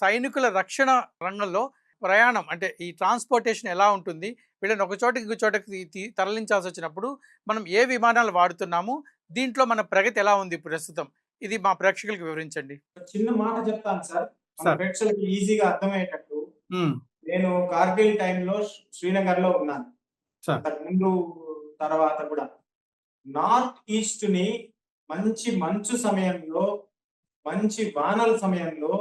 సైనికుల రక్షణ రంగంలో ప్రయాణం అంటే ఈ ట్రాన్స్‌పోర్టేషన్ ఎలా ఉంటుంది? వీళ్ళని ఒక చోటకి ఇంకో చోటకి తరలించాల్సొచ్చినప్పుడు మనం ఏ విమానాలు వాడుతున్నాము? దీంట్లో మన ప్రగతి ఎలా ఉంది ప్రస్తుతం? ఇది మా ప్రేక్షకులకు వివరించండి. చిన్న మాట చెప్తాను సార్. మన సార్. ప్రేక్షకులకి ఈజీగా అర్థమయ్యేటట్టు. హ్మ్. నేను కార్గిల్ టైమ్‌లో శ్రీనగర్‌లో ఉన్నాను. సార్. అంతకుముందు, తర్వాత కూడా. నార్త్ ఈస్ట్‌ని మంచి మంచు సమయంలో, మంచి వానల సమయంలో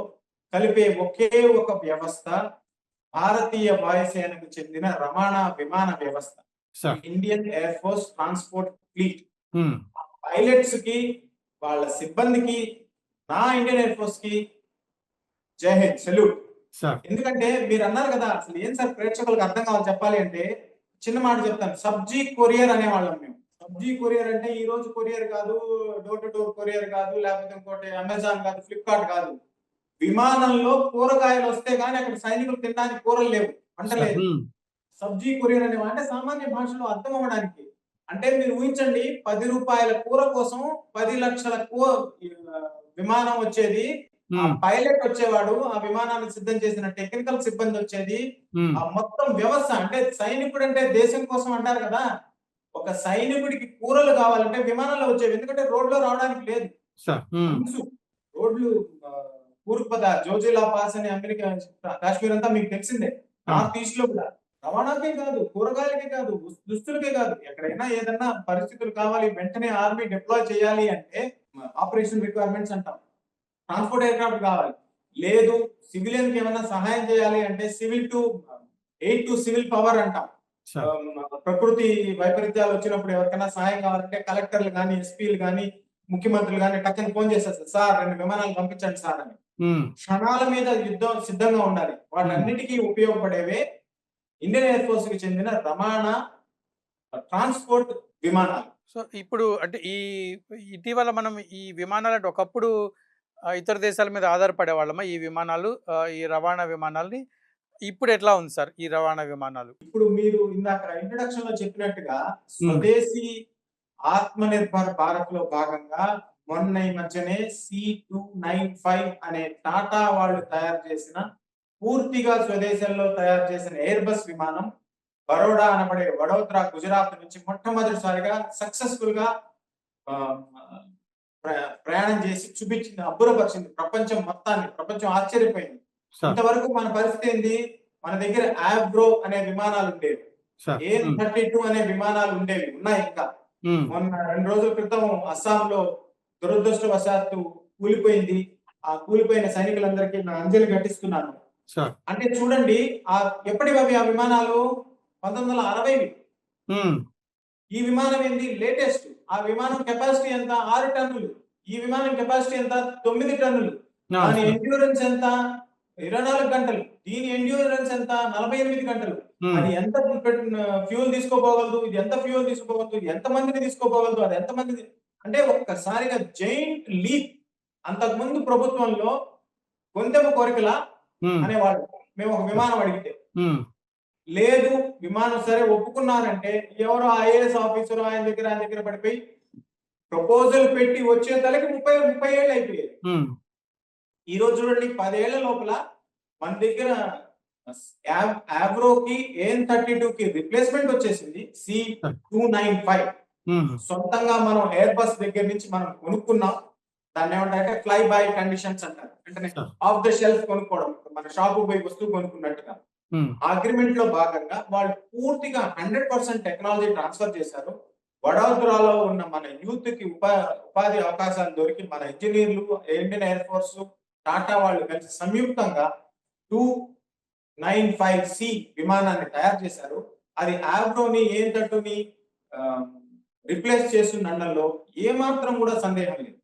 కలిపే ఒకే ఒక వ్యవస్థ భారతీయ వాయుసేనకు చెందిన రవాణా విమాన వ్యవస్థ. Sir. Indian air force transport fleet. హ్మ్. పైలట్స్‌కి, వాళ్ళ సిబ్బందికి, నా ఇండియన్ ఎయిర్ ఫోర్స్‌కి జై హింద్. సెల్యూట్. సార్. ఎందుకంటే మీరన్నారు కదా! అసలు ఏం సార్ ప్రేక్షకులకు అర్థం కావాలి చెప్పాలి అంటే, చిన్న మాట చెప్తాను. సబ్జీ కొరియర్ అనేవాళ్ళం మేము. సబ్జీ కొరియర్ అంటే ఈ రోజు కొరియర్ కాదు, డోర్ టు డోర్ కొరియర్ కాదు, లేకపోతే ఇంకోటి అమెజాన్ కాదు, ఫ్లిప్‌కార్ట్ కాదు. విమానంలో కూరగాయలు వస్తే గాని అక్కడ సైనికులు తినడానికి కూరలు లేవు. వంట సార్. లేదు. హ్మ్. సబ్జీ కొరియర్ అనేవా అంటే సామాన్య భాషలో అర్థం అవ్వడానికి. అంటే మీరు ఊహించండి, రూ. 10 కూర కోసం 10,00,000 విమానం వచ్చేది. ఆ హ్మ్. పైలట్ వచ్చేవాడు. ఆ విమానాన్ని సిద్ధం చేసిన టెక్నికల్ సిబ్బంది వచ్చేది. హ్మ్. ఆ మొత్తం వ్యవస్థ అంటే సైనికుడంటే దేశం కోసం అంటారు కదా! ఒక సైనికుడికి కూరలు కావాలంటే విమానంలో వచ్చేవి. ఎందుకంటే రోడ్‌లో రావడానికి లేదు. సార్. హ్మ్. మంచు. రోడ్లు కూర్పద, జోజిలా పాస్ అని అమెరికా కాశ్మీర్ అంతా మీకు తెలిసిందే. ఆ! నార్త్ ఈస్ట్‌లో కూడా. రవాణాకే కాదు, కూరగాయలకే కాదు, దుస్తులకే కాదు. ఎక్కడైనా ఏదన్నా పరిస్థితులు కావాలి, వెంటనే ఆర్మీ డిప్లాయ్ చేయాలి అంటే ఆపరేషన్ రిక్వైర్మెంట్స్ అంటాం. ట్రాన్స్‌పోర్ట్ ఎయిర్‌క్రాఫ్ట్ కావాలి. లేదు, సివిలియన్‌కి ఏమన్నా సహాయం చేయాలి అంటే ఎయిడ్ టు సివిల్ పవర్ అంటాం. సార్. ప్రకృతి వైపరీత్యాలు వచ్చినప్పుడు ఎవరికైనా సహాయం కావాలంటే కలెక్టర్లు గాని, ఎస్పీలు గాని, ముఖ్యమంత్రులు గాని టక్కని ఫోన్ చేసేస్తారు. సార్ 2 విమానాలు పంపించండి సార్ అని. హ్మ్. క్షణాల మీద యుద్ధం సిద్ధంగా ఉండాలి. హ్మ్. వాటన్నిటికీ ఉపయోగపడేవే ఇండియన్ ఎయిర్ ఫోర్స్‌కి చెందిన రవాణా ట్రాన్స్‌పోర్ట్ విమానాలు. సో, ఇప్పుడు అంటే ఇటీవల మనం ఈ విమానాలంటే ఒకప్పుడు ఇతర దేశాల మీద ఆధారపడేవాళ్ళమా ఈ విమానాలు ఈ రవాణా విమానాల్ని? ఇప్పుడు ఎట్లా ఉంది సార్ ఈ రవాణా విమానాలు? ఇప్పుడు మీరు ఇందాక ఇంట్రడక్షన్‌లో చెప్పినట్టుగా హ్మ్. స్వదేశీ ఆత్మనిర్భర్ భారత్‌లో భాగంగా మొన్న ఈ మధ్యనే C295 అనే టాటా వాళ్ళు తయారు చేసిన, పూర్తిగా స్వదేశంలో తయారు చేసిన ఎయిర్ బస్ విమానం బరోడా అనబడే వడోదరా, గుజరాత్ నుంచి మొట్టమొదటిసారిగా సక్సెస్‌ఫుల్‌గా ఆహ్, ప్ర ప్రయాణం చేసి చూపించింది, అబ్బురపరిచింది ప్రపంచం మొత్తాన్ని. ప్రపంచం ఆశ్చర్యపోయింది. సార్. ఇంతవరకు మన పరిస్థితి ఏంది? మన దగ్గర యావ్రో అనే విమానాలుండేవి. సార్. హ్మ్. AN-32 అనే విమానాలుండేవి. ఉన్నాయి ఇంకా. హ్మ్. మొన్న 2 రోజుల క్రితం అస్సాంలో దురదృష్టవశాత్తు కూలిపోయింది. ఆ కూలిపోయిన సైనికులందరికీ నా అంజలి ఘటిస్తున్నాను. సార్. అంటే చూడండి, ఎప్పటివవి ఆ విమానాలు? 1960వి. హ్మ్. ఈ విమానం ఏంది? లేటెస్ట్. ఆ విమానం కెపాసిటీ ఎంత? 6 టన్నులు. ఈ విమానం కెపాసిటీ ఎంత? 9 టన్నులు. ఆ! దాని సార్. ఎండ్యూరెన్స్ ఎంత? 24 గంటలు. దీని ఎండ్యూరెన్స్ ఎంత? 48 గంటలు. హ్మ్. అది ఎంత ఫ్యూయల్ తీసుకోపోగలదు? ఇది ఎంత ఫ్యూయల్ తీసుకోపోగలదు? ఇది ఎంతమందిని తీసుకోపోగలదు? అది ఎంతమందిని అంటే ఒక్కసారిగా జెయింట్ లీప్. అంతకుముందు ప్రభుత్వంలో గొంతెమ్మ కోరికలా హ్మ్. అనేవాళ్ళు. మేము ఒక విమానం అడిగితే. హ్మ్. లేదు, విమానం సరే ఒప్పుకున్నారంటే ఎవరో ఐఏఎస్ ఆఫీసర్ ఆయన దగ్గర పడిపోయి ప్రపోజల్ పెట్టి వచ్చేతలకి 30 ఏళ్ళు అయిపోయాయి. హ్మ్. ఈ రోజు చూడండి, 10 ఏళ్ల లోపల మన దగ్గర యావ్రోకి AN-32కి రిప్లేస్‌మెంట్ వచ్చేసింది. సార్. C295. హ్మ్. సొంతంగా మనం ఎయిర్ బస్ దగ్గర నుంచి మనం కొనుక్కున్నాం. దాన్నేమంటారంటే ఫ్లై బై కండిషన్స్ అంటారు. వెంటనే సార్. ఆఫ్ ద షెల్ఫ్ కొనుక్కోవడం. మన షాపుకి పోయి వస్తువు కొనుక్కున్నట్టుగా. హ్మ్. ఆ అగ్రీమెంట్ లో భాగంగా వాళ్ళు పూర్తిగా 100% టెక్నాలజీ ట్రాన్స్ఫర్ చేశారు. వడోదరాలో ఉన్న మన యూత్ కి ఉపాధి అవకాశాలు దొరికి మన ఇంజినీర్లు, ఇండియన్ ఎయిర్ ఫోర్స్, టాటా వాళ్ళు కలిసి సంయుక్తంగా 295 విమానాన్ని తయారు చేశారు. అది ఆవ్రోని, ఏం తట్టుని రిప్లేస్ చేస్తుందనడంలో ఏమాత్రం కూడా సందేహం లేదు.